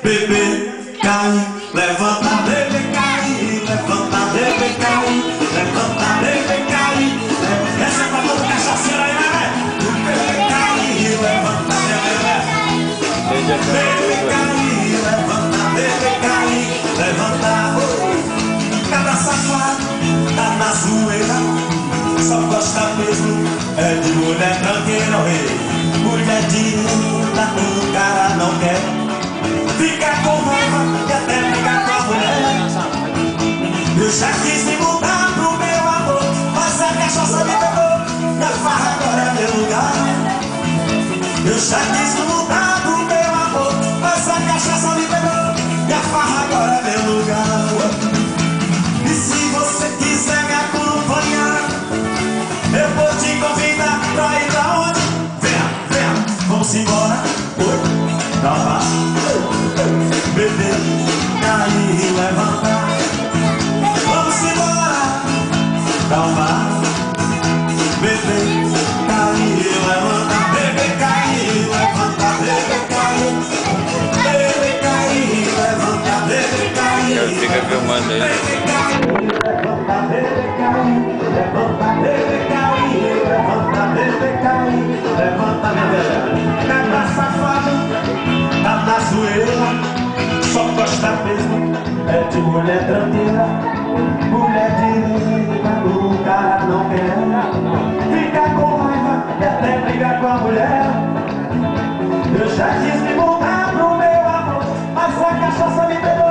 Bebê, cai, levanta, bebê, cai, levanta, bebê, cai, levanta, bebê, cai. Essa é pra todo cachaceiro aí, né? Bebê, cai, levanta, bebê, bebê, cai, levanta, bebê, cai, levanta. Cada safado tá na zoeira, só gosta mesmo é de mulher tranqueira, mulher linda, o cara não quer. Fica com raiva e até brigar com a mulher. Eu já quis me mudar pro meu amor, mas a cachaça me pegou, e a farra agora é meu lugar. Eu já quis me mudar pro meu amor, mas a cachaça me pegou, e a farra agora é meu lugar. E se você quiser me acompanhar, eu vou te convidar pra ir pra onde? Venha, venha, vamos embora. Oi, tava. Beber, cair e levantar. Vamos embora. Calma. Beber, cair e levantar. Beber, cair e levantar. Beber, cair. Beber, cair e levantar. Beber, cair. Eu fico filmando aí. Beber, cair. Levanta, beber, cair. Levanta, beber, cair. Levanta, beber, cair. Levanta, minha velha. Cada safado tá na zoeira, só gosta mesmo é de mulher tranqueira, mulher direita, o cara não quer. Fica com raiva e até brigar com a mulher. Eu já quis me voltar pro meu amor, mas a cachaça me pegou.